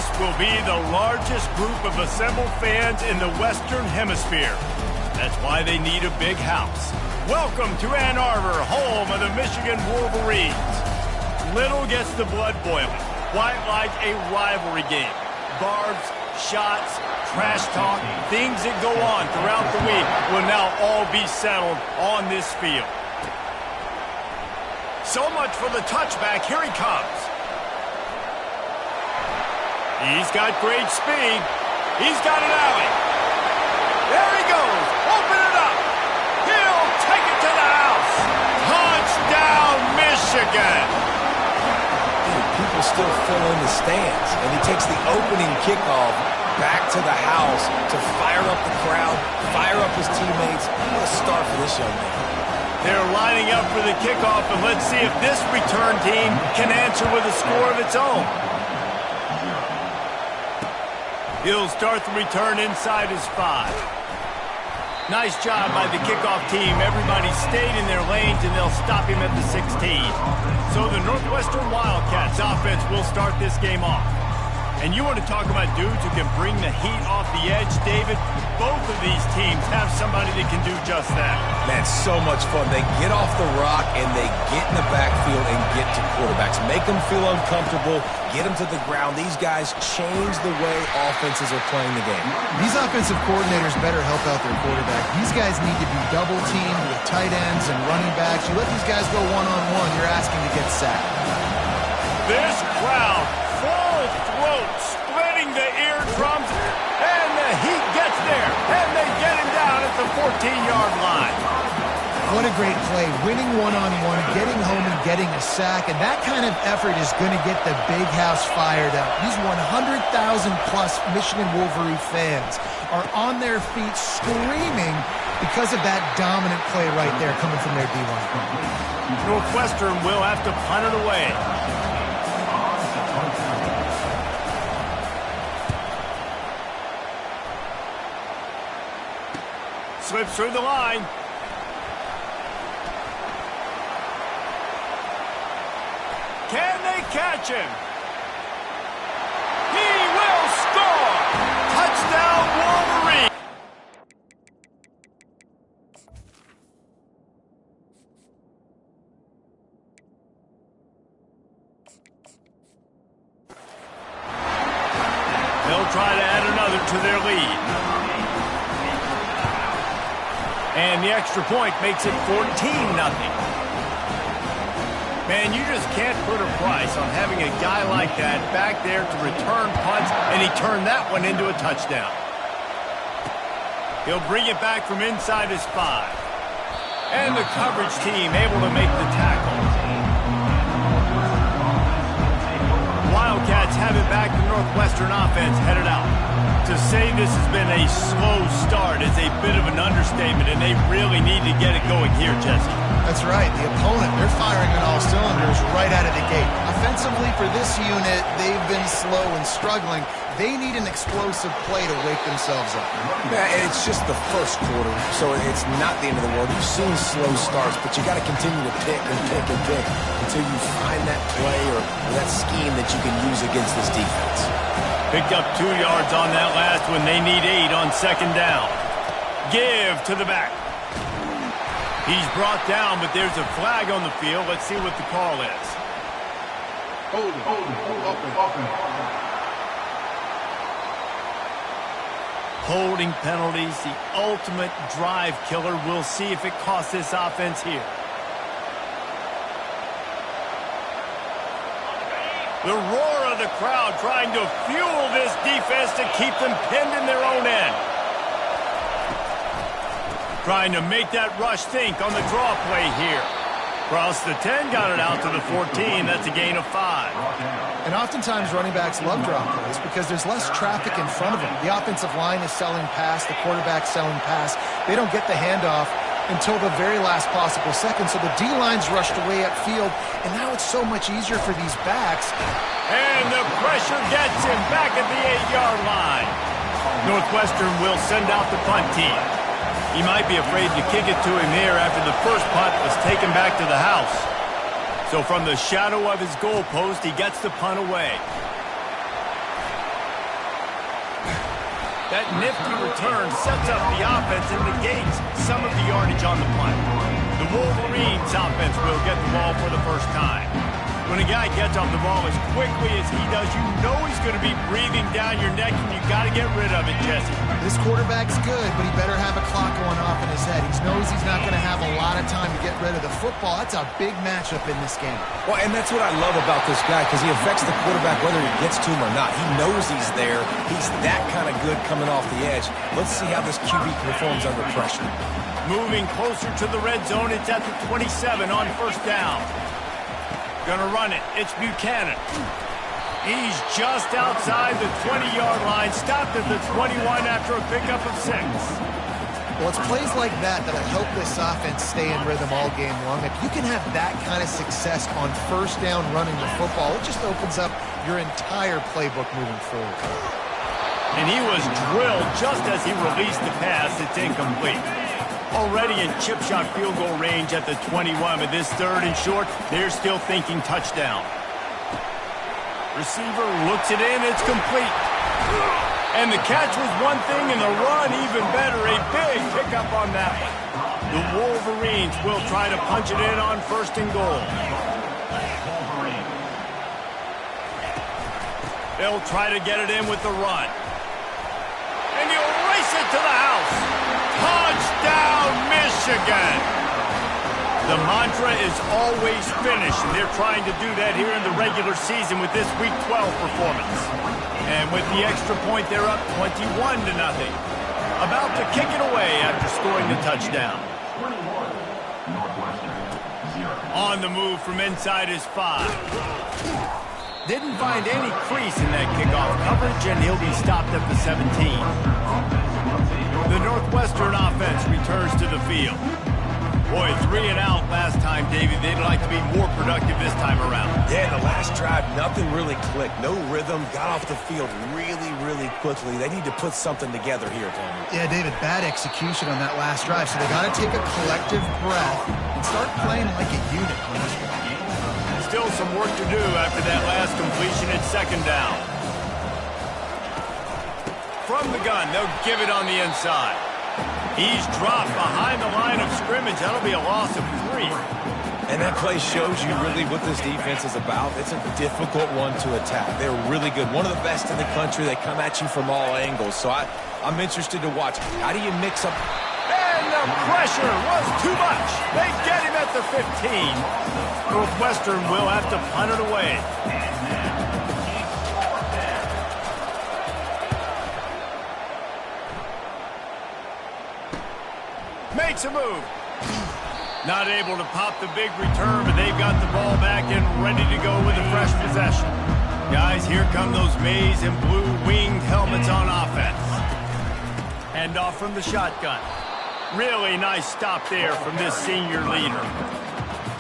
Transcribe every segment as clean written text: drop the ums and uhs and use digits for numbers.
This will be the largest group of assembled fans in the Western Hemisphere. That's why they need a big house. Welcome to Ann Arbor, home of the Michigan Wolverines. Little gets the blood boiling, quite like a rivalry game. Barbs, shots, trash talk, things that go on throughout the week will now all be settled on this field. So much for the touchback. Here he comes. He's got great speed. He's got an alley. There he goes. Open it up. He'll take it to the house. Touchdown, Michigan. People still fill in the stands, and he takes the opening kickoff back to the house to fire up the crowd, fire up his teammates. What a start for this young man. They're lining up for the kickoff, and let's see if this return team can answer with a score of its own. He'll start the return inside his 5. Nice job by the kickoff team. Everybody stayed in their lanes, and they'll stop him at the 16. So the Northwestern Wildcats offense will start this game off. And you want to talk about dudes who can bring the heat off the edge, David? Both of these teams have somebody that can do just that. Man, so much fun. They get off the rock, and they get in the backfield and get to quarterbacks. Make them feel uncomfortable, get them to the ground. These guys change the way offenses are playing the game. These offensive coordinators better help out their quarterback. These guys need to be double-teamed with tight ends and running backs. You let these guys go one-on-one, you're asking to get sacked. This crowd, full throat, splitting the eardrums, and the heat gets there, and they get him down at the 14-yard line. What a great play, winning one-on-one, getting home and getting a sack, and that kind of effort is going to get the big house fired up. These 100,000-plus Michigan Wolverine fans are on their feet screaming because of that dominant play right there coming from their D-line. Northwestern will have to punt it away. Slips through the line. Can they catch him? He will score! Touchdown, Wolverine! They'll try to add another to their lead. And the extra point makes it 14-0. Man, you just can't put a price on having a guy like that back there to return punts, and he turned that one into a touchdown. He'll bring it back from inside his 5. And the coverage team able to make the tackle. Wildcats have it back. The Northwestern offense headed out. To say this has been a slow start is a bit of an understatement, and they really need to get it going here, Jesse. That's right. The opponent, they're firing on all cylinders right out of the gate. Offensively, for this unit, they've been slow and struggling. They need an explosive play to wake themselves up. Yeah, it's just the first quarter, so it's not the end of the world. You've seen slow starts, but you got to continue to pick and pick and pick until you find that play or that scheme that you can use against this defense. Picked up 2 yards on that last one. They need 8 on second down. Give to the back. He's brought down, but there's a flag on the field. Let's see what the call is. Hold it. Holding penalties, the ultimate drive killer. We'll see if it costs this offense here. The roar of the crowd trying to fuel this defense to keep them pinned in their own end. Trying to make that rush think on the draw play here. Cross the 10, got it out to the 14. That's a gain of 5. And oftentimes running backs love drop plays because there's less traffic in front of them. The offensive line is selling pass, the quarterback's selling pass. They don't get the handoff until the very last possible second, so the D-line's rushed away upfield, and now it's so much easier for these backs. And the pressure gets him back at the 8-yard line. Northwestern will send out the punt team. He might be afraid to kick it to him here after the first punt was taken back to the house. So from the shadow of his goalpost, he gets the punt away. That nifty return sets up the offense and negates some of the yardage on the punt. The Wolverines offense will get the ball for the first time. When a guy gets off the ball as quickly as he does, you know he's going to be breathing down your neck, and you got to get rid of it, Jesse. This quarterback's good, but he better have a clock going off in his head. He knows he's not going to have a lot of time to get rid of the football. That's a big matchup in this game. Well, and that's what I love about this guy, because he affects the quarterback whether he gets to him or not. He knows he's there. He's that kind of good coming off the edge. Let's see how this QB performs under pressure. Moving closer to the red zone, it's at the 27 on first down. Gonna run it. It's Buchanan. He's just outside the 20-yard line. Stopped at the 21 after a pickup of 6. Well, it's plays like that that help this offense stay in rhythm all game long. If you can have that kind of success on first down running the football, it just opens up your entire playbook moving forward. And he was drilled just as he released the pass. It's incomplete. Already in chip shot field goal range at the 21, but this third and short, they're still thinking touchdown. Receiver looks it in, it's complete. And the catch was one thing, and the run even better. A big pickup on that one. The Wolverines will try to punch it in on first and goal. They'll try to get it in with the run. And he'll race it to the house. Touchdown, Michigan! The mantra is always finish, and they're trying to do that here in the regular season with this Week 12 performance. And with the extra point, they're up 21-0. About to kick it away after scoring the touchdown. On the move from inside his 5. Didn't find any crease in that kickoff coverage, and he'll be stopped at the 17. The Northwestern offense returns to the field. Boy, 3 and out last time, Davey. They'd like to be more productive this time around. Yeah, the last drive, nothing really clicked. No rhythm, got off the field really quickly. They need to put something together here, Tony. Yeah, David, bad execution on that last drive, so they got to take a collective breath and start playing like a unit on this one. Still some work to do after that last completion at second down. From the gun, they'll give it on the inside. He's dropped behind the line of scrimmage. That'll be a loss of 3. And that play shows you really what this defense is about. It's a difficult one to attack. They're really good. One of the best in the country. They come at you from all angles. So I'm interested to watch. How do you mix up? And the pressure was too much. They get him at the 15. Northwestern will have to punt it away. Makes a move. Not able to pop the big return, but they've got the ball back and ready to go with a fresh possession. Guys, here come those maize and blue winged helmets on offense. Hand off from the shotgun. Really nice stop there from this senior leader.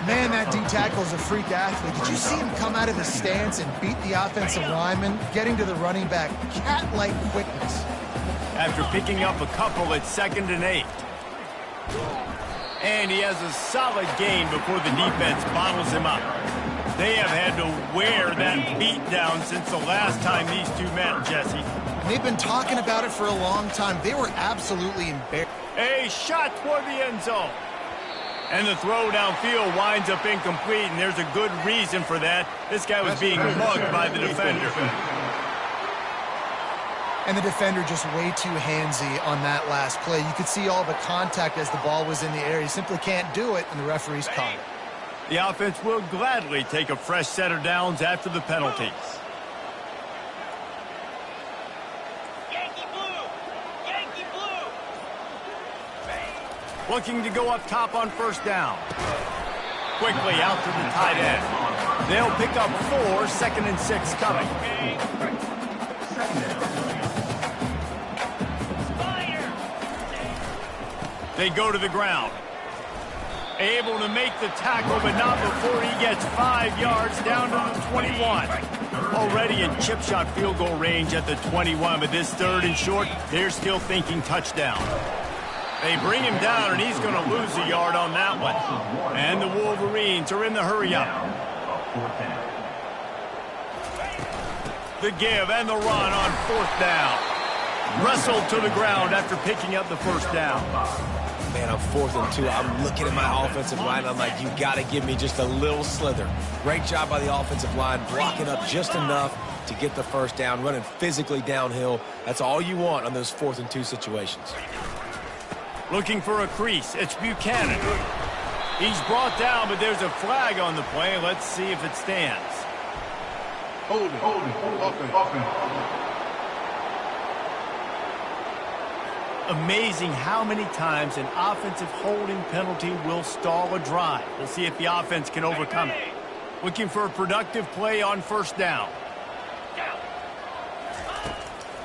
Man, that D-tackle is a freak athlete. Did you see him come out of the stance and beat the offensive lineman, getting to the running back? Cat-like quickness. After picking up a couple at 2nd and 8. And he has a solid gain before the defense bottles him up. They have had to wear that beat down since the last time these two met, Jesse. They've been talking about it for a long time. They were absolutely embarrassed. A shot toward the end zone. And the throw downfield winds up incomplete, and there's a good reason for that. This guy was being mugged by the defender. And the defender just way too handsy on that last play. You could see all the contact as the ball was in the air. He simply can't do it, and the referees caught it. The offense will gladly take a fresh set of downs after the penalties. Yankee blue! Yankee blue! Looking to go up top on first down. Quickly out to the tight end. They'll pick up 4, 2nd and 6 coming. They go to the ground. Able to make the tackle, but not before he gets 5 yards down to the 21. Already in chip shot field goal range at the 21, but this 3rd and short, they're still thinking touchdown. They bring him down, and he's going to lose a yard on that one. And the Wolverines are in the hurry-up. The give and the run on 4th down. wrestled to the ground after picking up the first down. Man, I'm 4th and 2. I'm looking at my offensive line. I'm like, you got to give me just a little slither. Great job by the offensive line, blocking up just enough to get the first down, running physically downhill. That's all you want on those 4th and 2 situations. Looking for a crease. It's Buchanan. He's brought down, but there's a flag on the play. Let's see if it stands. Hold it. Offense. Amazing how many times an offensive holding penalty will stall a drive. We'll see if the offense can overcome it. Looking for a productive play on first down.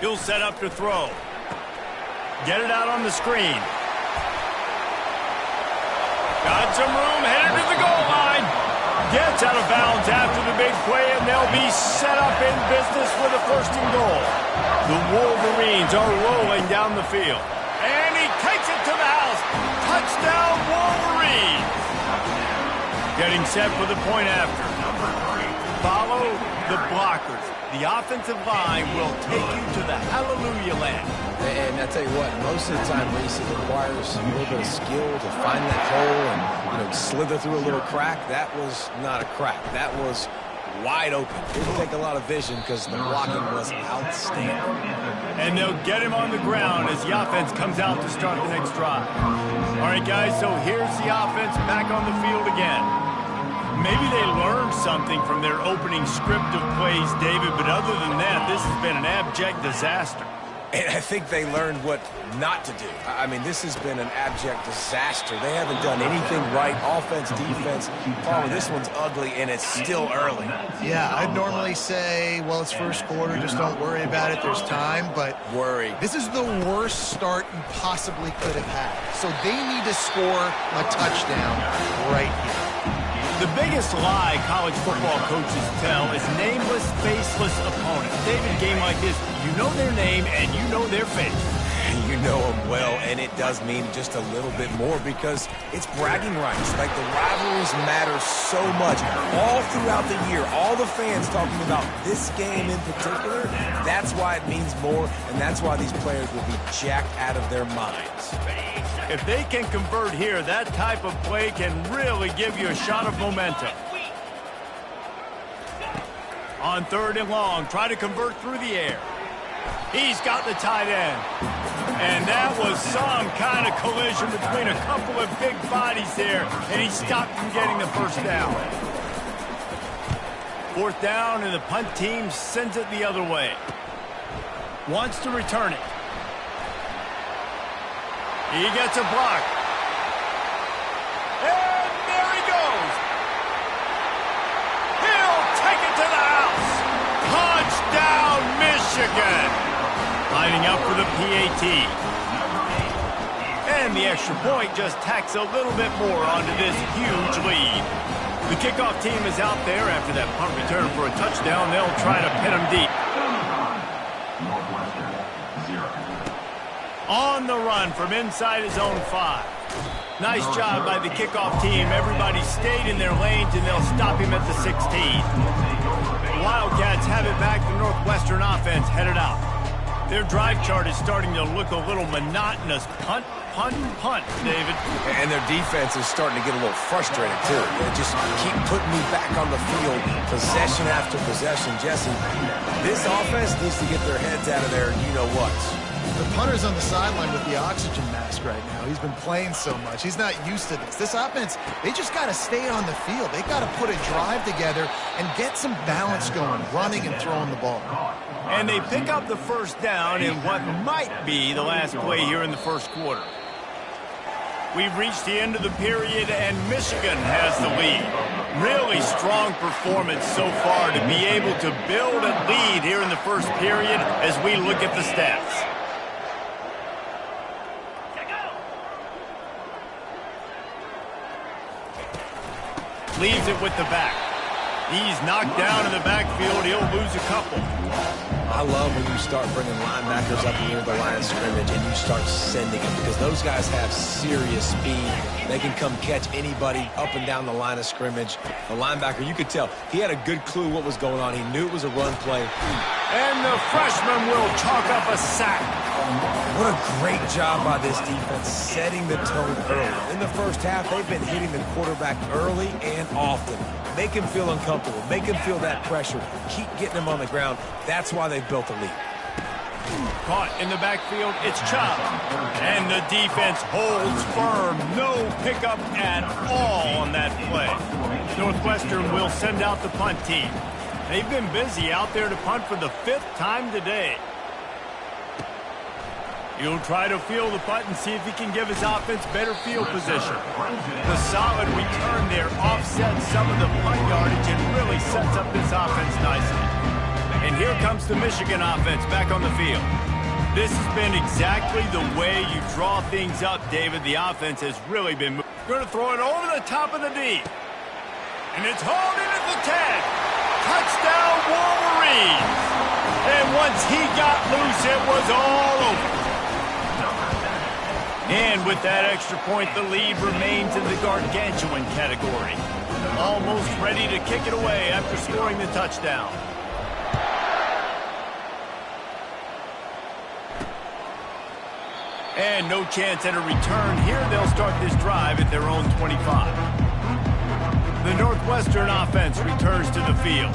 He'll set up to throw. Get it out on the screen. Got some room, headed to the goal line. Gets out of bounds after the big play, and they'll be set up in business with a 1st and goal. The Wolverines are rolling down the field. And he takes it to the house. Touchdown, Wolverines. Getting set for the point after. Follow the blockers. The offensive line will take you to the hallelujah land. And I tell you what, most of the time, Reese, it requires a little bit of skill to find that hole and, slither through a little crack. That was not a crack. That was wide open. Didn't take a lot of vision because the blocking was outstanding. And they'll get him on the ground as the offense comes out to start the next drive. All right, guys, so here's the offense back on the field again. Maybe they learned something from their opening script of plays, David, but other than that, this has been an abject disaster. And I think they learned what not to do. I mean, this has been an abject disaster. They haven't done anything right. Offense, defense. Palmer, this one's ugly, and it's still early. Yeah, I'd normally say, well, it's first quarter, just don't worry about it. There's time, but this is the worst start you possibly could have had. So they need to score a touchdown right here. The biggest lie college football coaches tell is nameless, faceless opponents. David, a game like this, you know their name and you know their face. You know them well, and it does mean just a little bit more because it's bragging rights. Like, the rivalries matter so much. All throughout the year, all the fans talking about this game in particular, that's why it means more, and that's why these players will be jacked out of their minds. If they can convert here, that type of play can really give you a shot of momentum. On 3rd and long, try to convert through the air. He's got the tight end. And that was some kind of collision between a couple of big bodies there, and he stopped from getting the first down. 4th down, and the punt team sends it the other way. Wants to return it. He gets a block. And there he goes. He'll take it to the house. Touchdown, Michigan. Lining up for the PAT. And the extra point just tacks a little bit more onto this huge lead. The kickoff team is out there after that punt return for a touchdown. They'll try to pin him deep. On the run from inside his own 5. Nice job by the kickoff team. Everybody stayed in their lanes, and they'll stop him at the 16. The Wildcats have it back. The Northwestern offense headed out. Their drive chart is starting to look a little monotonous. Punt, punt, punt, David. And their defense is starting to get a little frustrated, too. They just keep putting me back on the field, possession after possession. Jesse, this offense needs to get their heads out of their you-know-whats. The punter's on the sideline with the oxygen mask right now. He's been playing so much. He's not used to this. This offense, they just got to stay on the field. They got to put a drive together and get some balance going, running and throwing the ball. And they pick up the first down in what might be the last play here in the first quarter. We've reached the end of the period, and Michigan has the lead. Really strong performance so far to be able to build a lead here in the first period as we look at the stats. Leaves it with the back. He's knocked down in the backfield. He'll lose a couple. I love when you start bringing linebackers up near the line of scrimmage and you start sending them because those guys have serious speed. They can come catch anybody up and down the line of scrimmage. The linebacker, you could tell, he had a good clue what was going on. He knew it was a run play. And the freshman will chalk up a sack. What a great job by this defense setting the tone early. In the first half, they've been hitting the quarterback early and often. Make him feel uncomfortable. Make him feel that pressure. Keep getting him on the ground. That's why they've built a lead. Caught in the backfield, it's Chubb. And the defense holds firm. No pickup at all on that play. Northwestern will send out the punt team. They've been busy out there to punt for the 5th time today. He'll try to field the punt and see if he can give his offense better field position. The solid return there offsets some of the punt yardage and really sets up this offense nicely. And here comes the Michigan offense back on the field. This has been exactly the way you draw things up, David. The offense has really been moving. Going to throw it over the top of the D. And it's hauled in at the 10. Touchdown, Wolverines. And once he got loose, it was all over. And with that extra point, the lead remains in the gargantuan category. Almost ready to kick it away after scoring the touchdown. And no chance at a return here. They'll start this drive at their own 25. The Northwestern offense returns to the field.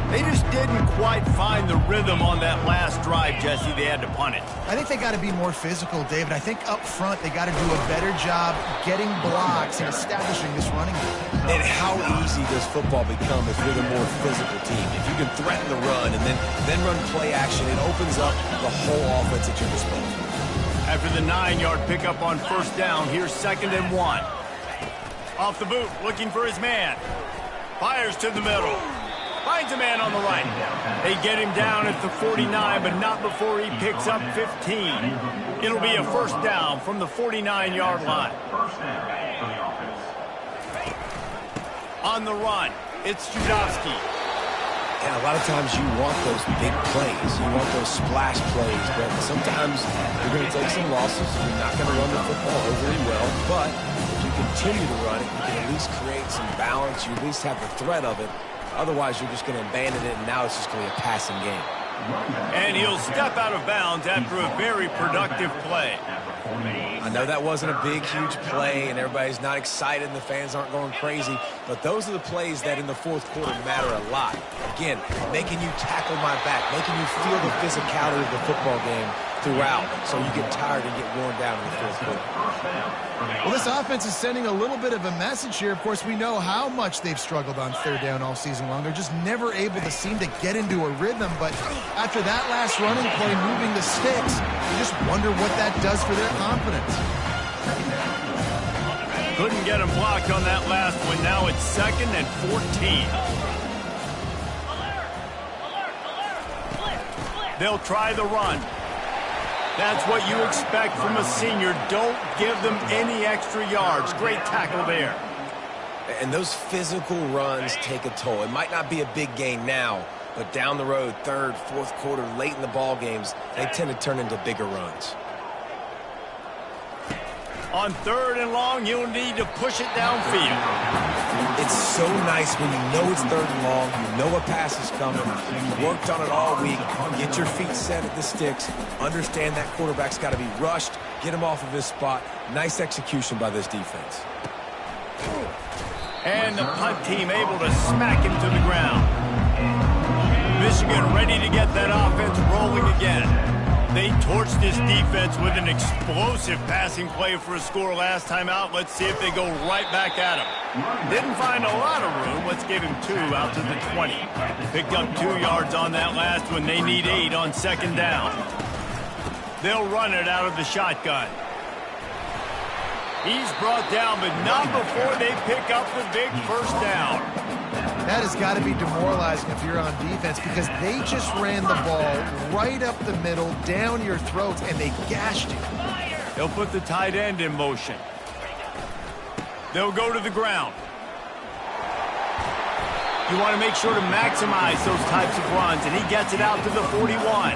They just didn't quite find the rhythm on that last drive, Jesse. They had to punt it. I think they got to be more physical, David. I think up front they got to do a better job getting blocks and establishing this running game. And how easy does football become if you're the more physical team? If you can threaten the run and then run play action, it opens up the whole offense at your disposal. After the 9-yard pickup on first down, here's 2nd and 1. Off the boot, looking for his man. Fires to the middle. Finds a man on the right. They get him down at the 49, but not before he picks up 15. It'll be a first down from the 49-yard line. On the run, it's Judowski. And a lot of times you want those big plays. You want those splash plays, but sometimes you're going to take some losses. You're not going to run the football overly well, but if you continue to run it, you can at least create some balance. You at least have the threat of it. Otherwise, you're just going to abandon it, and now it's just going to be a passing game. And he'll step out of bounds after a very productive play. I know that wasn't a big, huge play, and everybody's not excited, and the fans aren't going crazy, but those are the plays that in the fourth quarter matter a lot. Again, making you tackle my back, making you feel the physicality of the football game throughout, so you get tired and get worn down in the fourth quarter. Well, this offense is sending a little bit of a message here. Of course, we know how much they've struggled on third down all season long. They're just never able to seem to get into a rhythm, but after that last running play, moving the sticks, you just wonder what that does for their confidence. Couldn't get him blocked on that last one. Now it's 2nd and 14. They'll try the run. That's what you expect from a senior. Don't give them any extra yards. Great tackle there. And those physical runs take a toll. It might not be a big gain now, but down the road, third, fourth quarter, late in the ball games, they tend to turn into bigger runs. On 3rd and long, you'll need to push it downfield. It's so nice when you know it's 3rd and long, you know a pass is coming, you worked on it all week, get your feet set at the sticks, understand that quarterback's got to be rushed, get him off of his spot. Nice execution by this defense. And the punt team able to smack him to the ground. Michigan ready to get that offense rolling again. They torched this defense with an explosive passing play for a score last time out. Let's see if they go right back at him. Didn't find a lot of room. Let's give him 2 out to the 20. Picked up 2 yards on that last one. They need 8 on 2nd down. They'll run it out of the shotgun. He's brought down, but not before they pick up the big first down. That has got to be demoralizing if you're on defense, because they just ran the ball right up the middle, down your throats, and they gashed you. They'll put the tight end in motion. They'll go to the ground. You want to make sure to maximize those types of runs, and he gets it out to the 41.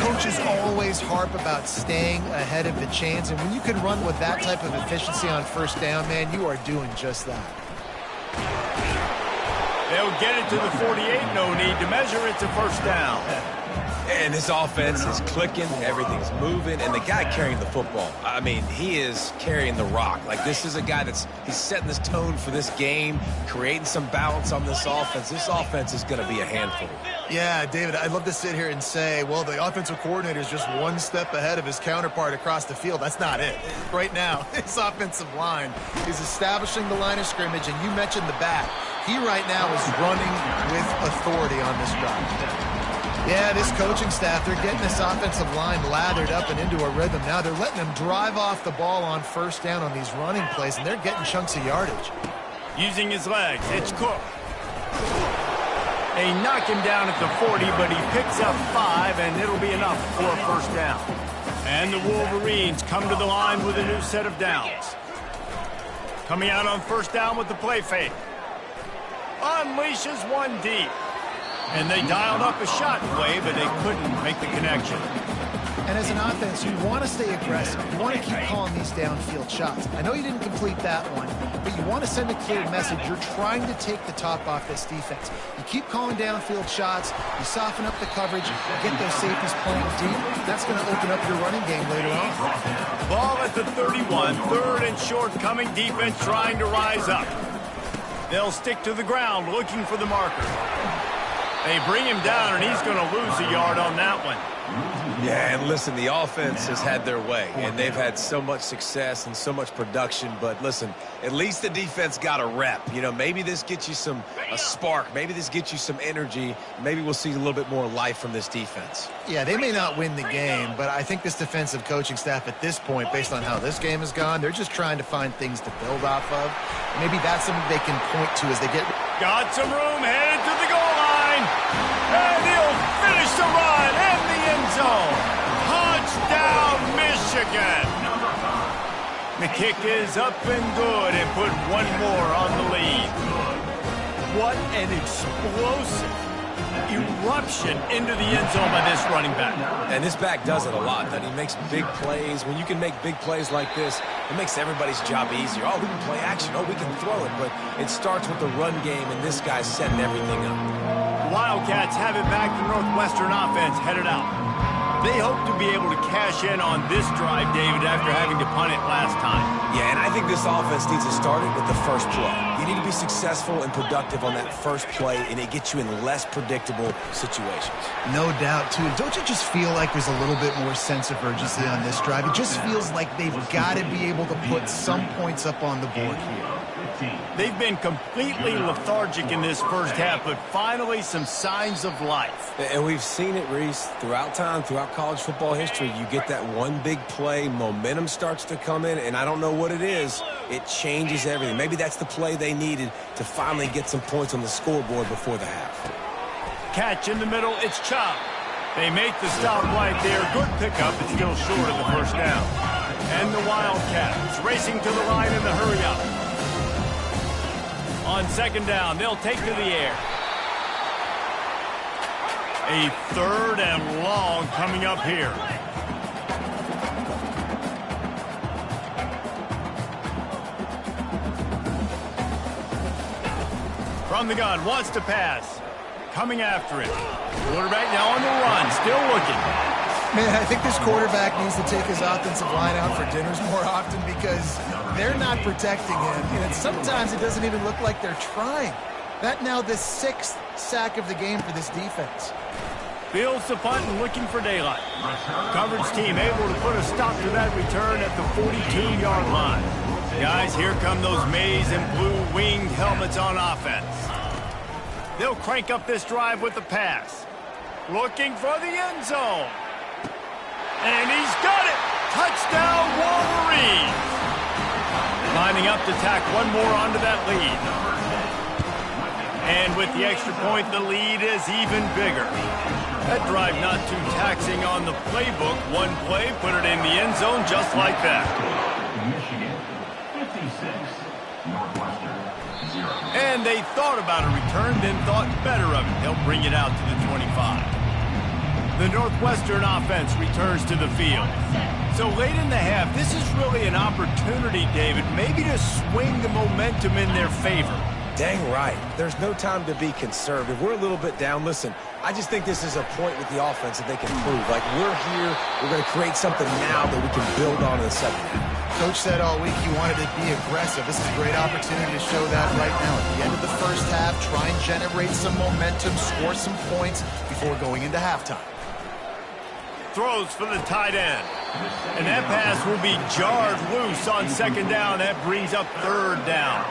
Coaches always harp about staying ahead of the chains, and when you can run with that type of efficiency on first down, man, you are doing just that. They'll get it to the 48, no need to measure. It's a first down. And this offense is clicking, everything's moving, and the guy carrying the football, I mean, he is carrying the rock. Like, this is a guy he's setting this tone for this game, creating some balance on this offense. This offense is going to be a handful. Yeah, David, I'd love to sit here and say, well, the offensive coordinator is just one step ahead of his counterpart across the field. That's not it. Right now, his offensive line is establishing the line of scrimmage, and you mentioned the back. He right now is running with authority on this drive. Yeah, this coaching staff, they're getting this offensive line lathered up and into a rhythm. Now they're letting them drive off the ball on first down on these running plays, and they're getting chunks of yardage. Using his legs, it's Cook. They knock him down at the 40, but he picks up 5, and it'll be enough for a first down. And the Wolverines come to the line with a new set of downs. Coming out on first down with the play fake. Unleashes one deep. And they dialed up a shot play, but they couldn't make the connection. And as an offense, you want to stay aggressive. You want to keep calling these downfield shots. I know you didn't complete that one, but you want to send a clear message. You're trying to take the top off this defense. You keep calling downfield shots. You soften up the coverage. You get those safeties playing deep. That's going to open up your running game later on. Ball at the 31. Third and short coming. Defense trying to rise up. They'll stick to the ground looking for the marker. They bring him down, and he's going to lose a yard on that one. Yeah, and listen, the offense has had their way, and they've had so much success and so much production. But listen, at least the defense got a rep. You know, maybe this gets you a spark. Maybe this gets you some energy. Maybe we'll see a little bit more life from this defense. Yeah, they may not win the game, but I think this defensive coaching staff at this point, based on how this game has gone, they're just trying to find things to build off of. Maybe that's something they can point to as they get... Got some room, headed to the goal line. And he'll finish the run in the end zone. Touchdown, Michigan. The kick is up and good and put one more on the lead. What an explosive eruption into the end zone by this running back. And this back does it a lot. That he makes big plays. When you can make big plays like this, it makes everybody's job easier. Oh, we can play action. Oh, we can throw it. But it starts with the run game, and this guy's setting everything up. Wildcats have it back. The Northwestern offense headed out. They hope to be able to cash in on this drive, David, after having to punt it last time. Yeah, and I think this offense needs to start it with the first play. You need to be successful and productive on that first play, and it gets you in less predictable situations. No doubt, too. Don't you just feel like there's a little bit more sense of urgency on this drive? It just feels like they've got to be able to put some points up on the board here. They've been completely lethargic in this first half, but finally some signs of life. And we've seen it, Reese, throughout time, throughout college football history. You get that one big play, momentum starts to come in, and I don't know what it is. It changes everything. Maybe that's the play they needed to finally get some points on the scoreboard before the half. Catch in the middle, it's Chubb. They make the stop right there. Good pickup, but still short of the first down. And the Wildcats racing to the line in the hurry-up. On second down, they'll take to the air. A third and long coming up here. From the gun, wants to pass. Coming after it. Quarterback now on the run, still looking. Man, I think this quarterback needs to take his offensive line out for dinners more often because they're not protecting him. And sometimes it doesn't even look like they're trying. That now the 6th sack of the game for this defense. Fields the punt and looking for daylight. Coverage team able to put a stop to that return at the 42-yard line. Guys, here come those maize and blue winged helmets on offense. They'll crank up this drive with the pass. Looking for the end zone. And he's got it! Touchdown, Wolverines! Lining up to tack one more onto that lead. And with the extra point, the lead is even bigger. That drive not too taxing on the playbook. One play, put it in the end zone just like that. Michigan, 56, Northwestern, 0. And they thought about a return, then thought better of it. They'll bring it out to the 25. The Northwestern offense returns to the field. So late in the half, this is really an opportunity, David, maybe to swing the momentum in their favor. Dang right. There's no time to be conservative. We're a little bit down. Listen, I just think this is a point with the offense that they can prove. Like, we're here, we're going to create something now that we can build on in the second half. Coach said all week he wanted to be aggressive. This is a great opportunity to show that right now. At the end of the first half, try and generate some momentum, score some points before going into halftime. Throws for the tight end. And that pass will be jarred loose on second down. That brings up third down.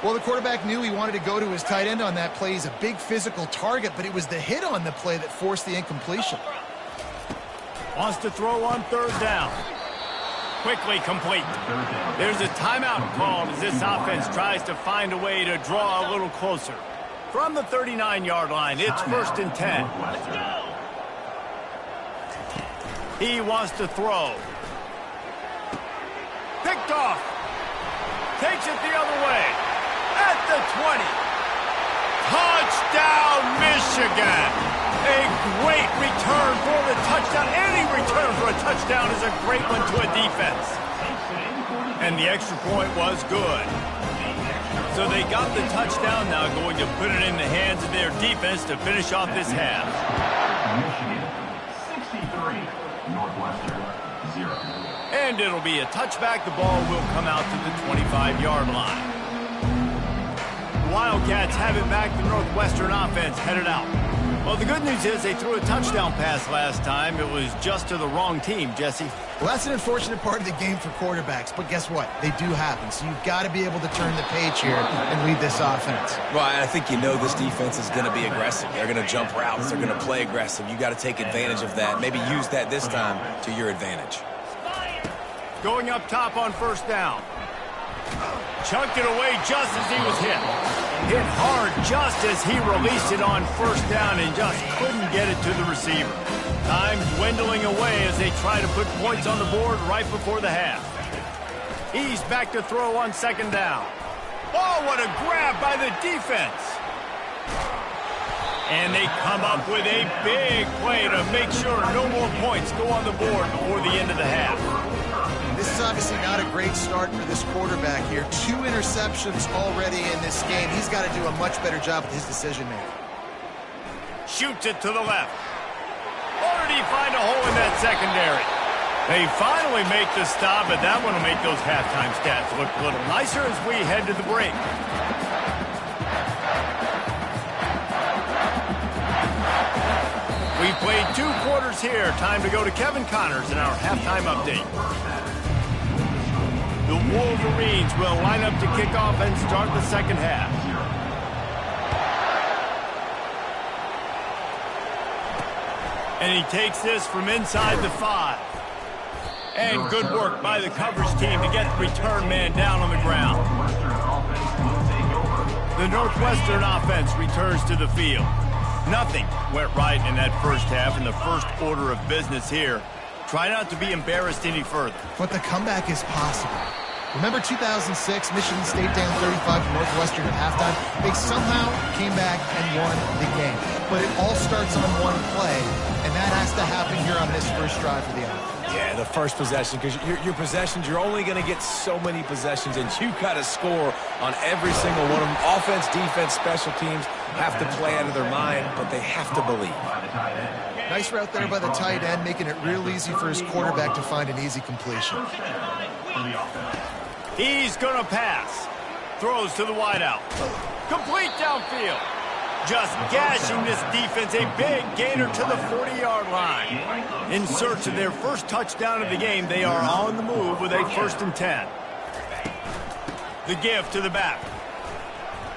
Well, the quarterback knew he wanted to go to his tight end on that play. He's a big physical target, but it was the hit on the play that forced the incompletion. Wants to throw on third down. Quickly complete. There's a timeout called as this offense tries to find a way to draw a little closer. From the 39-yard line, it's 1st and 10. Let's go. He wants to throw. Picked off. Takes it the other way. At the 20. Touchdown, Michigan. A great return for the touchdown. Any return for a touchdown is a great one to a defense. And the extra point was good. So they got the touchdown, now going to put it in the hands of their defense to finish off this half. Michigan 63, Northwestern 0. And it'll be a touchback. The ball will come out to the 25-yard line. The Wildcats have it back. The Northwestern offense headed out. Well, the good news is they threw a touchdown pass last time. It was just to the wrong team, Jesse. Well, that's an unfortunate part of the game for quarterbacks, but guess what? They do happen, so you've got to be able to turn the page here and lead this offense. Well, I think you know this defense is going to be aggressive. They're going to jump routes. They're going to play aggressive. You got to take advantage of that. Maybe use that this time to your advantage. Going up top on first down. Chunked it away just as he was hit. Hit hard just as he released it on first down and just couldn't get it to the receiver. Time dwindling away as they try to put points on the board right before the half. He's back to throw on second down. Oh, what a grab by the defense. And they come up with a big play to make sure no more points go on the board before the end of the half. This is obviously not a great start for this quarterback here. 2 interceptions already in this game. He's got to do a much better job with his decision-making. Shoots it to the left. Or did he find a hole in that secondary? They finally make the stop, but that one will make those halftime stats look a little nicer as we head to the break. We played 2 quarters here. Time to go to Kevin Connors in our halftime update. The Wolverines will line up to kick off and start the second half. And he takes this from inside the 5. And good work by the coverage team to get the return man down on the ground. The Northwestern offense returns to the field. Nothing went right in that first half in the first order of business here. Try not to be embarrassed any further. But the comeback is possible. Remember 2006, Michigan State down 35 to Northwestern at halftime? They somehow came back and won the game. But it all starts on one play, and that has to happen here on this first drive for the offense. Yeah, the first possession, because your possessions, you're only going to get so many possessions, and you got to score on every single one of them. Offense, defense, special teams have to play out of their mind, but they have to believe. Nice route there by the tight end, making it real easy for his quarterback to find an easy completion. He's going to pass. Throws to the wideout. Complete downfield. Just gashing this defense. A big gainer to the 40-yard line. In search of their first touchdown of the game, they are on the move with a 1st and 10. The give to the back.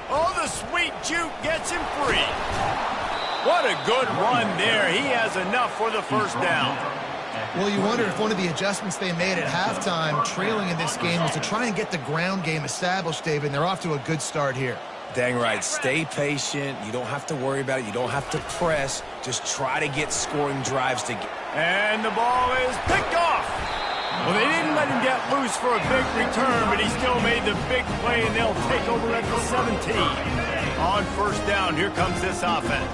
Oh, the sweet juke gets him free. What a good run there. He has enough for the first down. Well, you wonder if one of the adjustments they made at halftime, trailing in this game, was to try and get the ground game established, David, and they're off to a good start here. Dang right. Stay patient. You don't have to worry about it. You don't have to press. Just try to get scoring drives to get. And the ball is picked off. Well, they didn't let him get loose for a big return, but he still made the big play, and they'll take over at the 17. On first down, here comes this offense.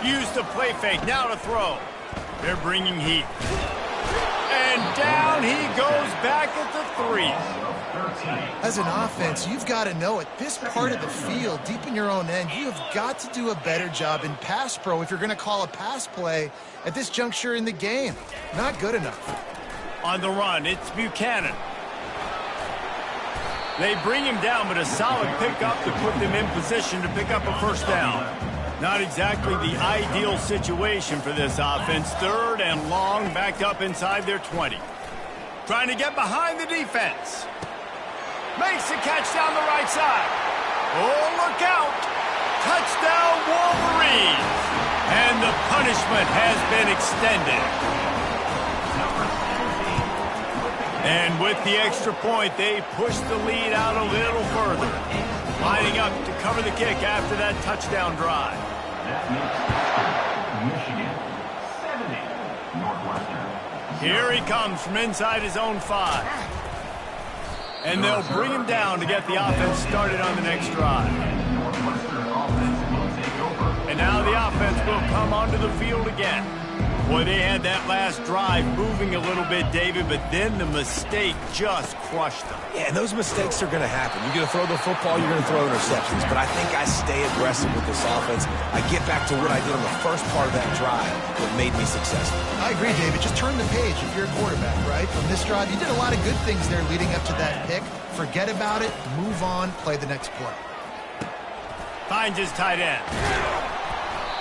Use the play fake, now to throw. They're bringing heat. And And down he goes back at the 3. As an offense, you've got to know at this part of the field, deep in your own end, you have got to do a better job in pass pro if you're going to call a pass play at this juncture in the game. Not good enough. On the run, it's Buchanan. They bring him down, but a solid pickup to put them in position to pick up a first down. Not exactly the ideal situation for this offense. 3rd and long, backed up inside their 20. Trying to get behind the defense. Makes the catch down the right side. Oh, look out. Touchdown, Wolverines. And the punishment has been extended. And with the extra point, they push the lead out a little further. Lining up to cover the kick after that touchdown drive. That makes Michigan 70, Northwestern 0. Here he comes from inside his own 5. And they'll bring him down to get the offense started on the next drive. And now the offense will come onto the field again. Boy, they had that last drive moving a little bit, David, but then the mistake just crushed them. Yeah, and those mistakes are going to happen. You're going to throw the football, you're going to throw interceptions. But I think I stay aggressive with this offense. I get back to what I did on the first part of that drive that made me successful. I agree, David. Just turn the page if you're a quarterback, right? On this drive, you did a lot of good things there leading up to that pick. Forget about it, move on, play the next play. Finds his tight end.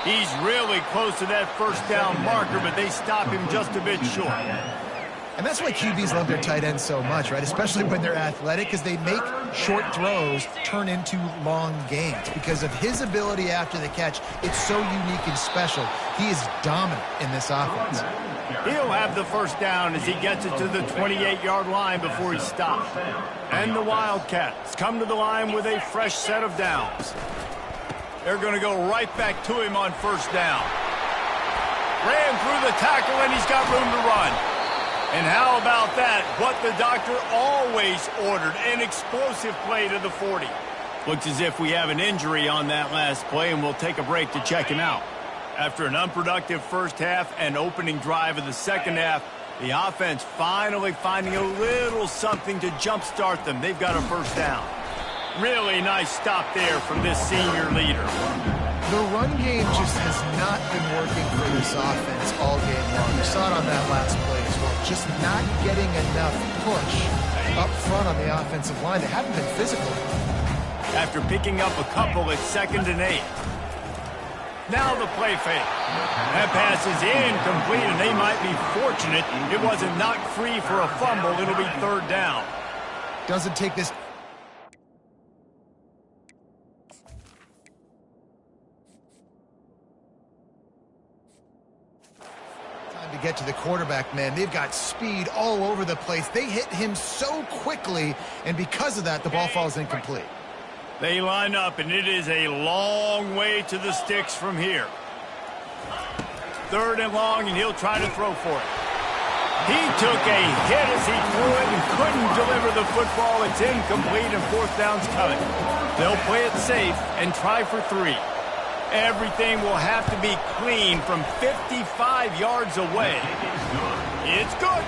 He's really close to that first down marker, but they stop him just a bit short. And that's why QBs love their tight ends so much, right? Especially when they're athletic, because they make short throws turn into long gains. Because of his ability after the catch, it's so unique and special. He is dominant in this offense. He'll have the first down as he gets it to the 28-yard line before he stops. And the Wildcats come to the line with a fresh set of downs. They're going to go right back to him on first down. Ran through the tackle, and he's got room to run. And how about that? What the doctor always ordered, an explosive play to the 40. Looks as if we have an injury on that last play, and we'll take a break to check him out. After an unproductive first half and opening drive of the second half, the offense finally finding a little something to jumpstart them. They've got a first down. Really nice stop there from this senior leader. The run game just has not been working for this offense all game long. You saw it on that last play as well. Just not getting enough push up front on the offensive line. They haven't been physical. After picking up a couple at 2nd and 8. Now the play fake. That pass is incomplete, and they might be fortunate it wasn't knocked free for a fumble. It'll be 3rd down. Doesn't take this... to get to the quarterback, man. They've got speed all over the place. They hit him so quickly, and because of that, the ball falls incomplete. They line up, and it is a long way to the sticks from here. 3rd and long, and he'll try to throw for it. He took a hit as he threw it and couldn't deliver the football. It's incomplete, and 4th down's coming. They'll play it safe and try for 3. Everything will have to be clean from 55 yards away. It's good.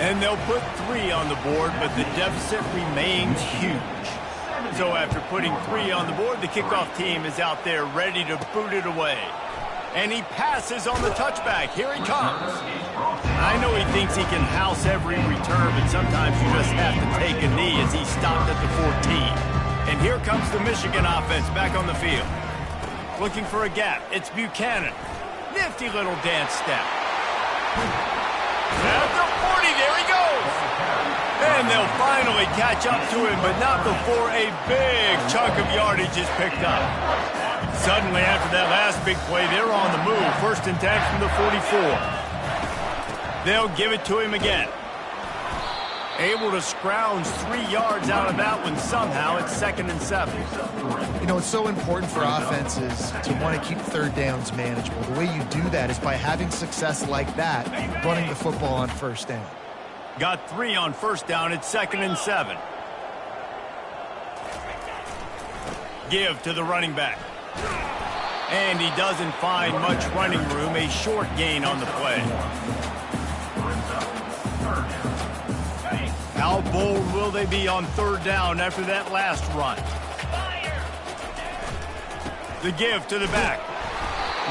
And they'll put 3 on the board, but the deficit remains huge. So after putting 3 on the board, the kickoff team is out there ready to boot it away. And he passes on the touchback. Here he comes. I know he thinks he can house every return, but sometimes you just have to take a knee as he stopped at the 14. And here comes the Michigan offense back on the field. Looking for a gap. It's Buchanan. Nifty little dance step. At the 40, there he goes. And they'll finally catch up to him, but not before a big chunk of yardage is picked up. Suddenly, after that last big play, they're on the move. 1st and 10 from the 44. They'll give it to him again. Able to scrounge 3 yards out of that one somehow. It's 2nd and 7. You know, it's so important for offenses to want to keep 3rd downs manageable. The way you do that is by having success like that, running the football on 1st down. Got 3 on 1st down. It's 2nd and 7. Give to the running back. And he doesn't find much running room. A short gain on the play. How bold will they be on third down after that last run? The give to the back.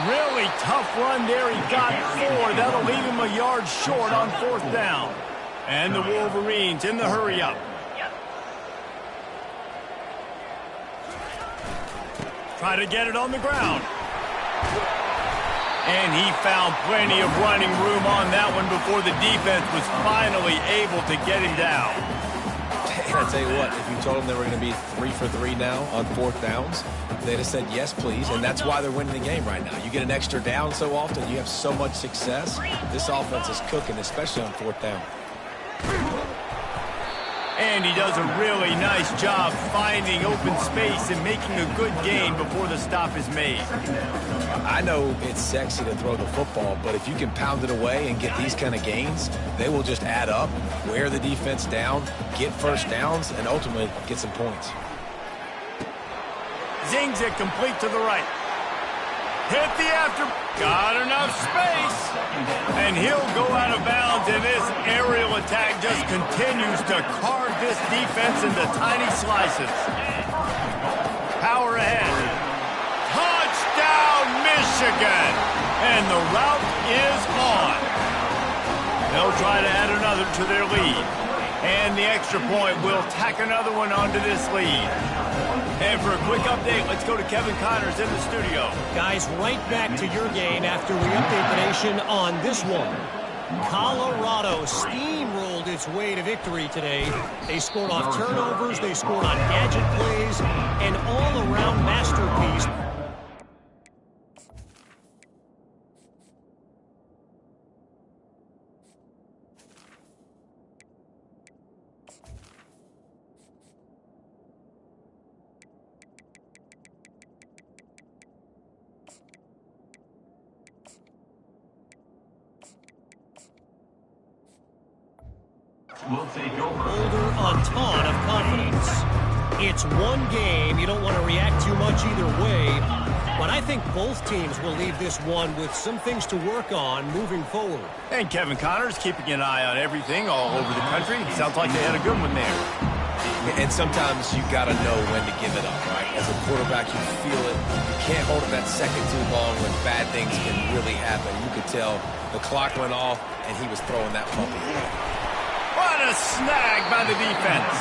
Really tough run there. He got 4. That'll leave him a yard short on fourth down. And the Wolverines in the hurry up. Try to get it on the ground. And he found plenty of running room on that one before the defense was finally able to get him down. And I tell you what, if you told them they were going to be 3 for 3 now on fourth downs, they'd have said yes, please. And that's why they're winning the game right now. You get an extra down so often, you have so much success. This offense is cooking, especially on fourth down. And he does a really nice job finding open space and making a good gain before the stop is made. I know it's sexy to throw the football, but if you can pound it away and get these kind of gains, they will just add up, wear the defense down, get first downs, and ultimately get some points. Zings it complete to the right. Hit the after. Got enough space. And he'll go out of bounds, and this aerial attack just continues to carve this defense into tiny slices. Power ahead. Touchdown, Michigan. And the route is on. They'll try to add another to their lead. And the extra point will tack another one onto this lead. And for a quick update, let's go to Kevin Connors in the studio. Guys, right back to your game after we update the nation on this one. Colorado steamrolled its way to victory today. They scored off turnovers, they scored on gadget plays, an all-around masterpiece. Holder a ton of confidence. It's one game. You don't want to react too much either way. But I think both teams will leave this one with some things to work on moving forward. And Kevin Connors keeping an eye on everything all over the country. Sounds like they had a good one there. And sometimes you got to know when to give it up, right? As a quarterback, you feel it. You can't hold it that second too long when bad things can really happen. You could tell the clock went off, and he was throwing that puppy. What a snag by the defense.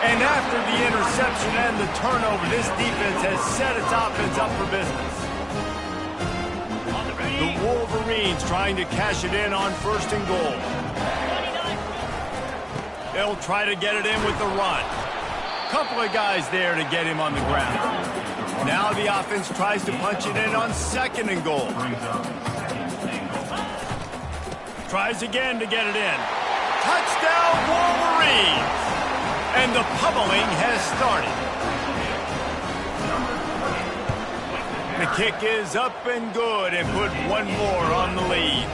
And after the interception and the turnover, this defense has set its offense up for business. The Wolverines trying to cash it in on first and goal. They'll try to get it in with the run. Couple of guys there to get him on the ground. Now the offense tries to punch it in on second and goal. Tries again to get it in. Touchdown, Wolverines! And the pummeling has started. The kick is up and good and put one more on the lead.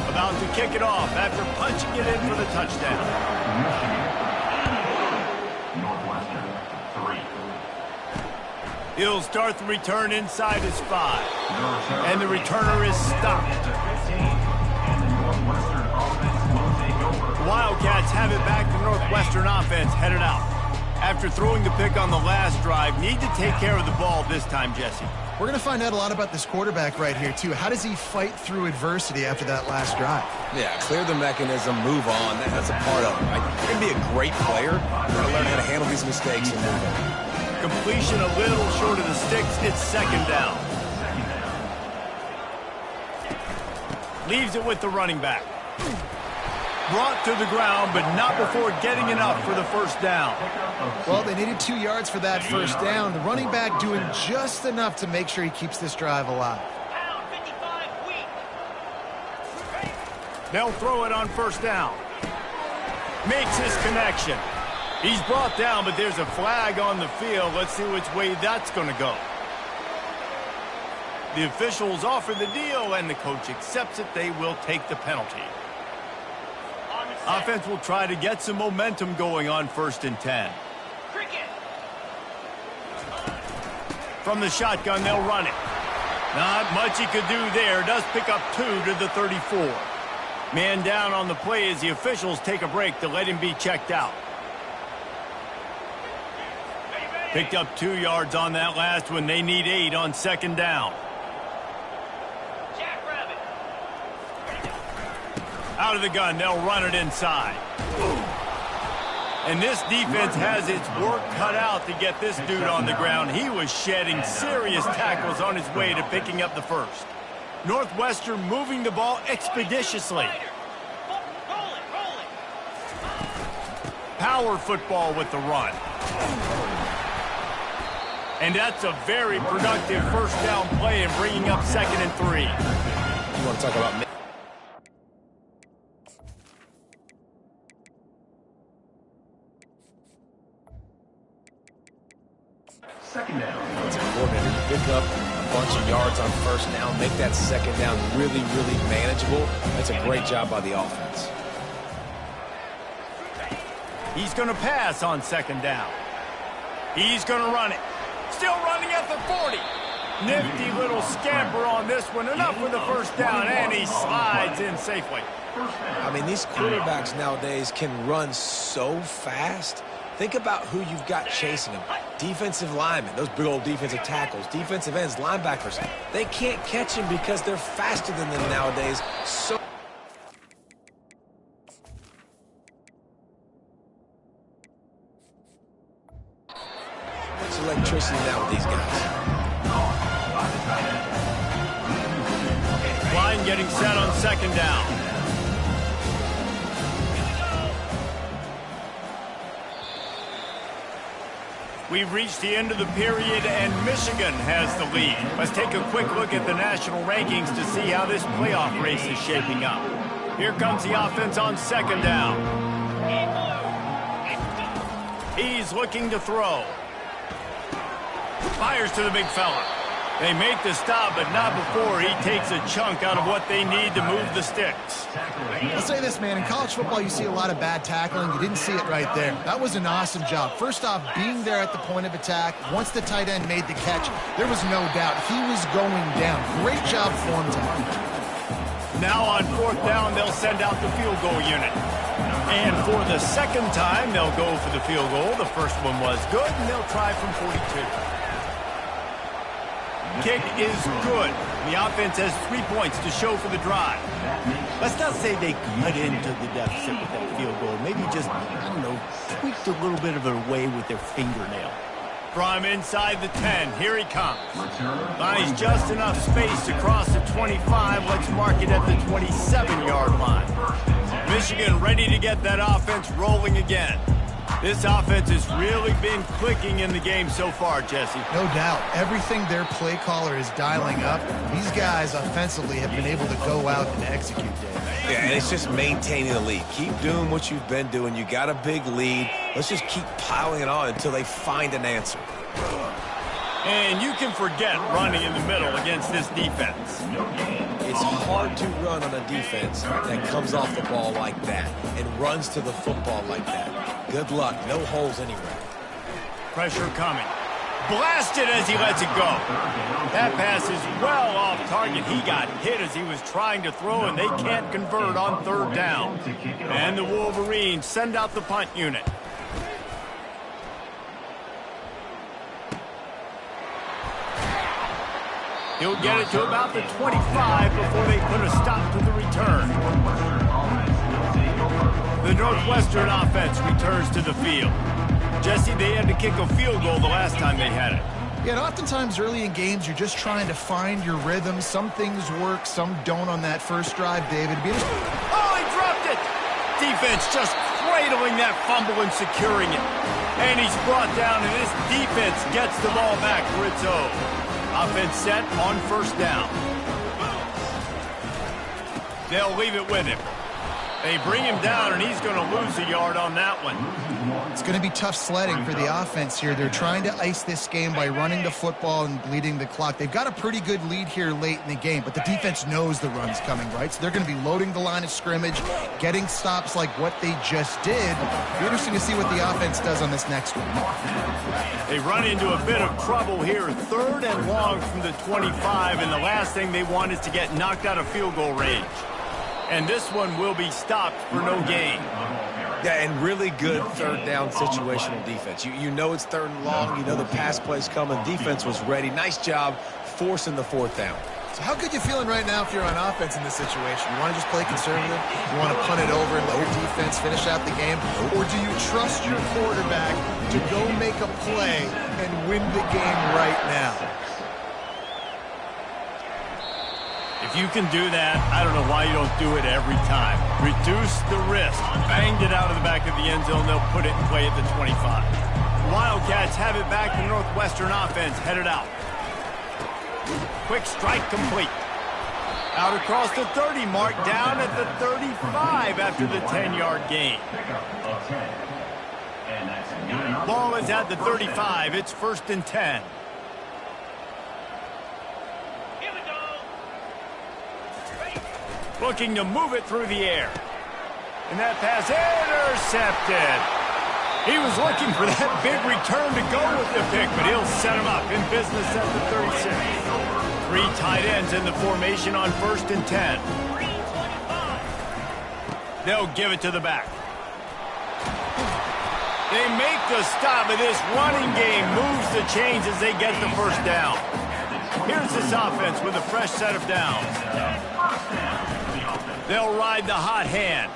About to kick it off after punching it in for the touchdown. Northwestern, 3. He'll start the return inside his 5. And the returner is stopped. Wildcats have it back. The Northwestern offense headed out. After throwing the pick on the last drive, need to take care of the ball this time, Jesse. We're going to find out a lot about this quarterback right here, too. How does he fight through adversity after that last drive? Yeah, clear the mechanism, move on. That's a part of it, right? You're going to be a great player. You're going to learn how to handle these mistakes and move on. Completion a little short of the sticks. It's second down. Leaves it with the running back. Brought to the ground, but not before getting enough for the first down. Well, they needed 2 yards for that first down. The running back doing just enough to make sure he keeps this drive alive. They'll throw it on first down. Makes his connection. He's brought down, but there's a flag on the field. Let's see which way that's going to go. The officials offer the deal, and the coach accepts it. They will take the penalty. Offense will try to get some momentum going on 1st and 10. From the shotgun, they'll run it. Not much he could do there. Does pick up 2 to the 34. Man down on the play as the officials take a break to let him be checked out. Picked up 2 yards on that last one. They need 8 on second down. Jackrabbit. Out of the gun, they'll run it inside. And this defense has its work cut out to get this dude on the ground. He was shedding serious tackles on his way to picking up the first. Northwestern moving the ball expeditiously. Roll it. Power football with the run. And that's a very productive first down play and bringing up 2nd and 3. You want to talk about... Second down. It's important. You pick up a bunch of yards on first down, make that second down really, really manageable. That's a great job by the offense. He's going to pass on second down. He's going to run it. Still running at the 40. Nifty little scamper on this one. Enough for the first down, and he slides in safely. I mean, these quarterbacks nowadays can run so fast. Think about who you've got chasing them. Defensive linemen, those big old defensive tackles, defensive ends, linebackers. They can't catch him because they're faster than them nowadays. So much electricity now with these guys. Line getting set on second down. We've reached the end of the period, and Michigan has the lead. Let's take a quick look at the national rankings to see how this playoff race is shaping up. Here comes the offense on second down. He's looking to throw. Fires to the big fella. They make the stop, but not before he takes a chunk out of what they need to move the sticks. I'll say this, man. In college football, you see a lot of bad tackling. You didn't see it right there. That was an awesome job. First off, being there at the point of attack. Once the tight end made the catch, there was no doubt he was going down. Great job for him tonight. Now on fourth down, they'll send out the field goal unit. And for the second time, they'll go for the field goal. The first one was good, and they'll try from 42. Kick is good. The offense has 3 points to show for the drive. Let's not say they cut into the deficit with that field goal. Maybe just, I don't know, tweaked a little bit of it away with their fingernail. From inside the 10, here he comes. Finds just enough space to cross the 25. Let's mark it at the 27-yard line. Michigan ready to get that offense rolling again. This offense has really been clicking in the game so far, Jesse. No doubt. Everything their play caller is dialing up, these guys offensively have been able to go out and execute, Dave. Yeah, and it's just maintaining the lead. Keep doing what you've been doing. You got a big lead. Let's just keep piling it on until they find an answer. And you can forget running in the middle against this defense. It's hard to run on a defense that comes off the ball like that and runs to the football like that. Good luck. No holes anywhere. Pressure coming. Blasted as he lets it go. That pass is well off target. He got hit as he was trying to throw, and they can't convert on third down. And the Wolverines send out the punt unit. He'll get it to about the 25 before they put a stop to the return. The Northwestern offense returns to the field. Jesse, they had to kick a field goal the last time they had it. Yeah, and oftentimes early in games, you're just trying to find your rhythm. Some things work, some don't on that first drive, David. Oh, he dropped it! Defense just cradling that fumble and securing it. And he's brought down, and this defense gets the ball back for its own. Offense set on first down. They'll leave it with him. They bring him down, and he's going to lose a yard on that one. It's going to be tough sledding for the offense here. They're trying to ice this game by running the football and bleeding the clock. They've got a pretty good lead here late in the game, but the defense knows the run's coming, right? So they're going to be loading the line of scrimmage, getting stops like what they just did. It'll be interesting to see what the offense does on this next one. They run into a bit of trouble here. Third and long from the 25, and the last thing they want is to get knocked out of field goal range. And this one will be stopped for no gain. Yeah, and really good third down situational defense. You know it's third and long. You know the pass play's coming. Defense was ready. Nice job forcing the fourth down. So how good you feeling right now if you're on offense in this situation? You want to just play conservative? You want to punt it over and let your defense finish out the game? Or do you trust your quarterback to go make a play and win the game right now? If you can do that, I don't know why you don't do it every time. Reduce the risk. Banged it out of the back of the end zone. They'll put it in play at the 25. Wildcats have it back. The Northwestern offense headed out. Quick strike complete. Out across the 30 mark, down at the 35 after the 10-yard gain. Ball is at the 35. It's 1st and 10. Here we go. Looking to move it through the air. And that pass intercepted. He was looking for that big return to go with the pick, but he'll set him up in business at the 36. 3 tight ends in the formation on 1st and 10. They'll give it to the back. They make the stop, and this running game moves the chains as they get the first down. Here's this offense with a fresh set of downs. They'll ride the hot hand.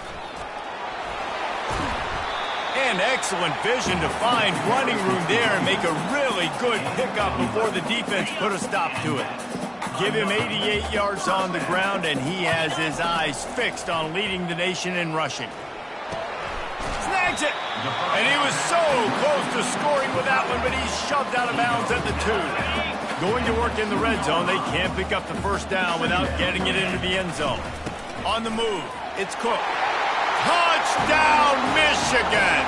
And excellent vision to find running room there and make a really good pickup before the defense put a stop to it. Give him 88 yards on the ground, and he has his eyes fixed on leading the nation in rushing. Snags it! And he was so close to scoring with that one, but he's shoved out of bounds at the 2. Going to work in the red zone, they can't pick up the first down without getting it into the end zone. On the move, it's Cook. Touchdown, Michigan!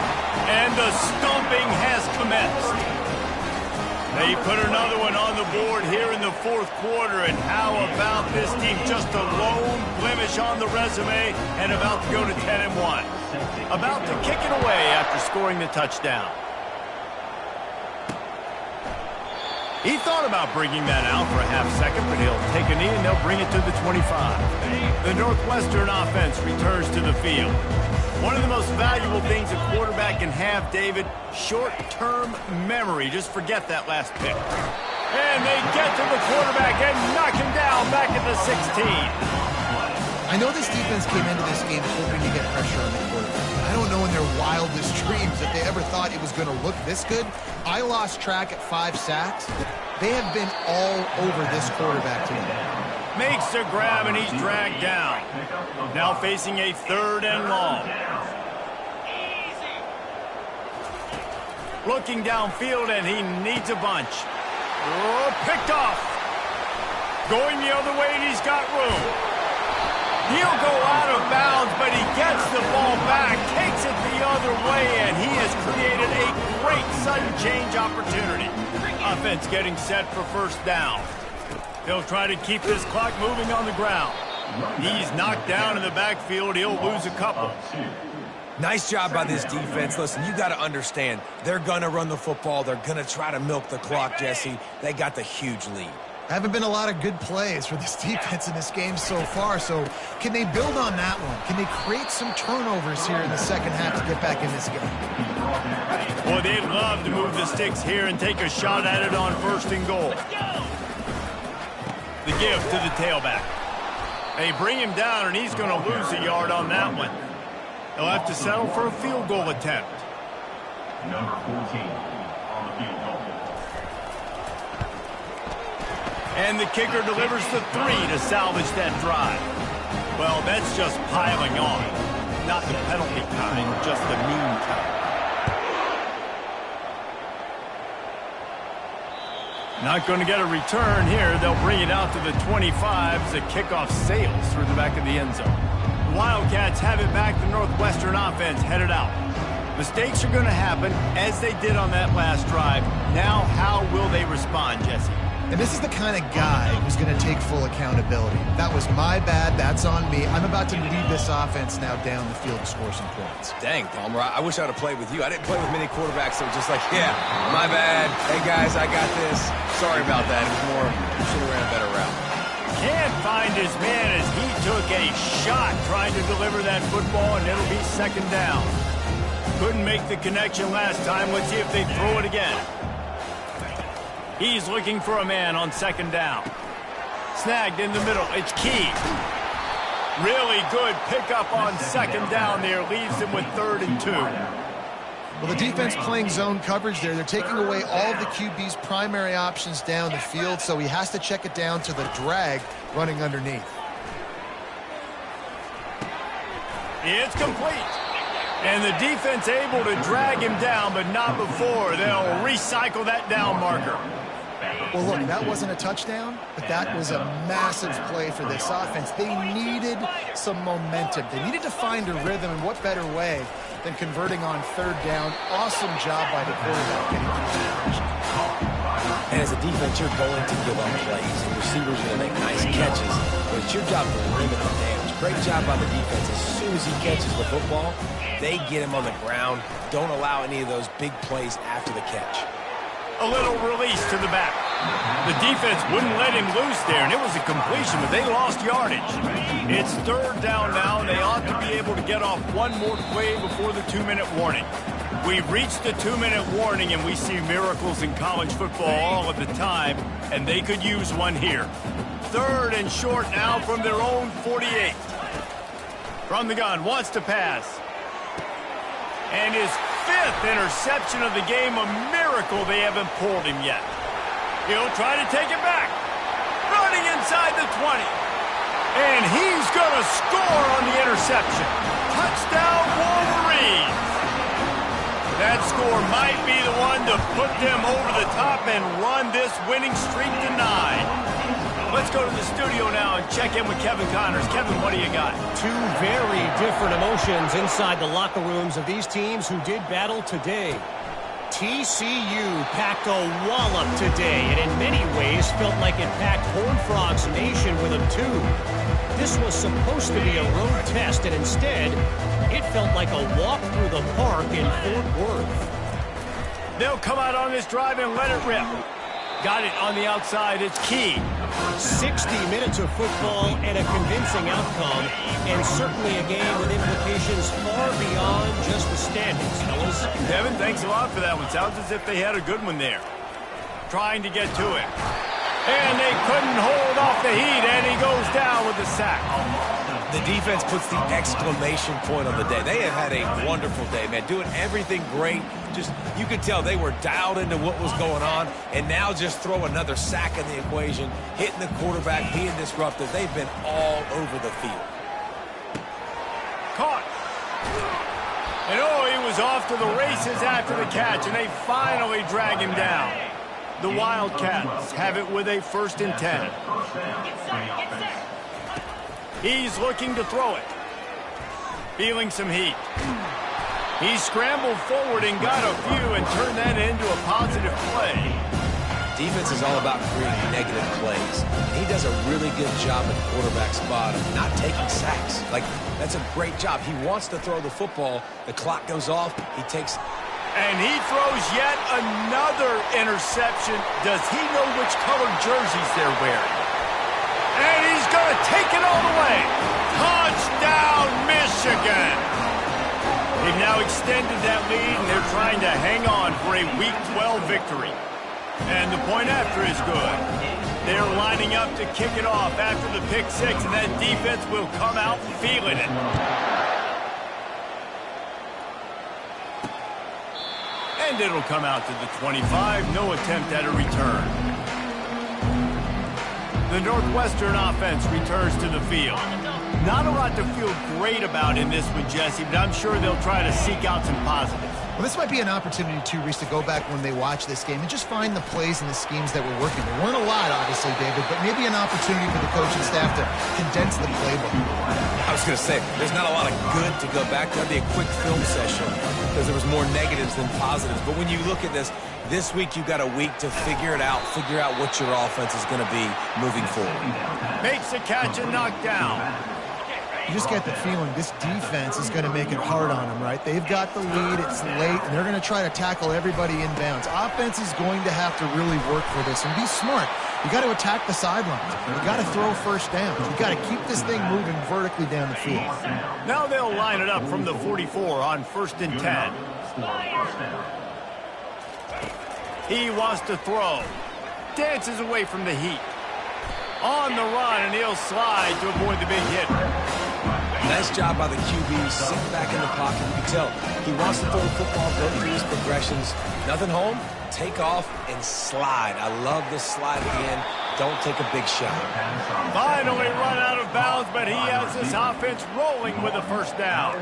And the stomping has commenced. They put another one on the board here in the 4th quarter, and how about this team? Just a lone blemish on the resume and about to go to 10-1. About to kick it away after scoring the touchdown. He thought about bringing that out for a half second, but he'll take a knee and they'll bring it to the 25. The Northwestern offense returns to the field. One of the most valuable things a quarterback can have, David, short-term memory. Just forget that last pick. And they get to the quarterback and knock him down back at the 16. I know this defense came into this game hoping to get pressure on the quarterback. I don't know in their wildest dreams if they ever thought it was going to look this good. I lost track at 5 sacks. They have been all over this quarterback today. Makes a grab, and he's dragged down. Now facing a 3rd and long. Looking downfield, and he needs a bunch. Oh, picked off. Going the other way, and he's got room. He'll go out of bounds, but he gets the ball back, takes it the other way, and he has created a great sudden change opportunity. Offense getting set for first down. They'll try to keep this clock moving on the ground. He's knocked down in the backfield. He'll lose a couple. Nice job by this defense. Listen, you got to understand, they're going to run the football. They're going to try to milk the clock, Jesse. They got the huge lead. Haven't been a lot of good plays for this defense in this game so far, so can they build on that one? Can they create some turnovers here in the second half to get back in this game? Well, they'd love to move the sticks here and take a shot at it on 1st and goal. The give to the tailback. They bring him down, and he's going to lose a yard on that one. He'll have to settle for a field goal attempt. Number 14 on the field goal. And the kicker delivers the 3 to salvage that drive. Well, that's just piling on. Not the penalty kind, just the mean kind. Not going to get a return here. They'll bring it out to the 25 as the kickoff sails through the back of the end zone. The Wildcats have it back. The Northwestern offense headed out. Mistakes are going to happen, as they did on that last drive. Now, how will they respond, Jesse? And this is the kind of guy who's going to take full accountability. That was my bad. That's on me. I'm about to lead this offense now down the field to score some points. Dang, Palmer, I wish I would have played with you. I didn't play with many quarterbacks that were just like, yeah, my bad. Hey, guys, I got this. Sorry about that. It was more, should have ran a better route. Can't find his man as he took a shot trying to deliver that football, and it'll be second down. Couldn't make the connection last time. Let's see if they throw it again. He's looking for a man on second down. Snagged in the middle. It's Key. Really good pickup on second down there. Leaves him with 3rd and 2. Well, the defense playing zone coverage there. They're taking away all of the QB's primary options down the field, so he has to check it down to the drag running underneath. It's complete. And the defense able to drag him down, but not before. They'll recycle that down marker. Well, look, that wasn't a touchdown, but that was a massive play for this offense. They needed some momentum. They needed to find a rhythm, and what better way than converting on 3rd down. Awesome job by the quarterback getting through the conversion. And as a defense, you're going to give up plays, and receivers are going to make nice catches, but it's your job to limit the damage. Great job by the defense. As soon as he catches the football, they get him on the ground. Don't allow any of those big plays after the catch. A little release to the back. The defense wouldn't let him loose there, and it was a completion, but they lost yardage. It's 3rd down now, and they ought to be able to get off one more play before the 2-minute warning. We've reached the 2-minute warning, and we see miracles in college football all of the time, and they could use one here. 3rd and short now from their own 48. From the gun, wants to pass. And his 5th interception of the game, a miracle they haven't pulled him yet. He'll try to take it back. Running inside the 20. And he's going to score on the interception. Touchdown, Wolverines. That score might be the one to put them over the top and run this winning streak to 9. Let's go to the studio now and check in with Kevin Connors. Kevin, what do you got? Two very different emotions inside the locker rooms of these teams who did battle today. TCU packed a wallop today, and in many ways felt like it packed Horned Frogs Nation with them too. This was supposed to be a road test, and instead, it felt like a walk through the park in Fort Worth. They'll come out on this drive and let it rip. Got it on the outside. It's Key. 60 minutes of football and a convincing outcome, and certainly a game with implications far beyond just the standings, fellas. Devin, thanks a lot for that one. Sounds as if they had a good one there. Trying to get to it. And they couldn't hold off the heat, and he goes down with the sack. The defense puts the exclamation point on the day. They have had a wonderful day, man. Doing everything great. Just, you could tell they were dialed into what was going on. And now just throw another sack in the equation. Hitting the quarterback, being disruptive. They've been all over the field. Caught. And oh, he was off to the races after the catch, and they finally drag him down. The Wildcats have it with a 1st and 10. He's looking to throw it. Feeling some heat. He scrambled forward and got a few and turned that into a positive play. Defense is all about creating negative plays. And he does a really good job at the quarterback spot of not taking sacks. Like, that's a great job. He wants to throw the football. The clock goes off. He takes... And he throws yet another interception. Does he know which color jerseys they're wearing? And he's going to take it all the way. Touchdown, Michigan. They've now extended that lead, and they're trying to hang on for a Week 12 victory. And the point after is good. They're lining up to kick it off after the pick six, and that defense will come out feeling it. And it'll come out to the 25. No attempt at a return. The Northwestern offense returns to the field. Not a lot to feel great about in this one, Jesse, but I'm sure they'll try to seek out some positives. Well, this might be an opportunity, too, Reese, to go back when they watch this game and just find the plays and the schemes that were working. There weren't a lot, obviously, David, but maybe an opportunity for the coaching staff to condense the playbook. I was going to say, there's not a lot of good to go back to. That'd be a quick film session because there was more negatives than positives. But when you look at this week you've got a week to figure it out, figure out what your offense is going to be moving forward. Makes the catch and knocked down. You just get the feeling this defense is going to make it hard on them, right? They've got the lead, it's late, and they're going to try to tackle everybody inbounds. Offense is going to have to really work for this and be smart. You got to attack the sidelines. You got to throw first downs. You got to keep this thing moving vertically down the field. Now they'll line it up from the 44 on 1st and 10. He wants to throw. Dances away from the heat. On the run, and he'll slide to avoid the big hit. Nice job by the QB. Sit back in the pocket. You can tell he wants to throw the football, go through his progressions. Nothing home, take off, and slide. I love this slide at the end. Don't take a big shot. Finally run out of bounds, but he has this offense rolling with a first down.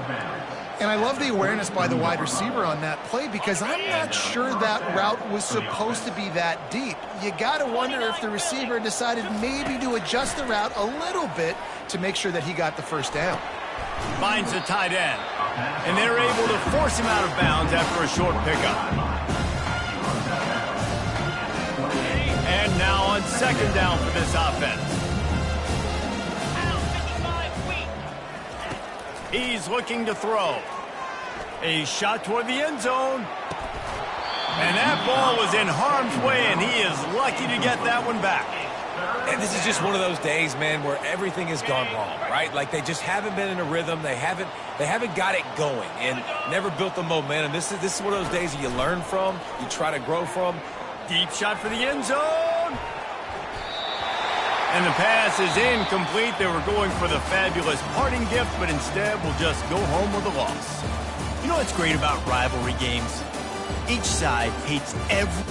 And I love the awareness by the wide receiver on that play because I'm not sure that route was supposed to be that deep. You got to wonder if the receiver decided maybe to adjust the route a little bit to make sure that he got the first down. Finds the tight end, and they're able to force him out of bounds after a short pickup. And now on 2nd down for this offense. He's looking to throw. A shot toward the end zone. And that ball was in harm's way, and he is lucky to get that one back. And this is just one of those days, man, where everything has gone wrong, right? Like they just haven't been in a rhythm. They haven't got it going and never built the momentum. This is one of those days that you learn from, you try to grow from. Deep shot for the end zone. And the pass is incomplete. They were going for the fabulous parting gift, but instead will just go home with a loss. You know what's great about rivalry games? Each side hates every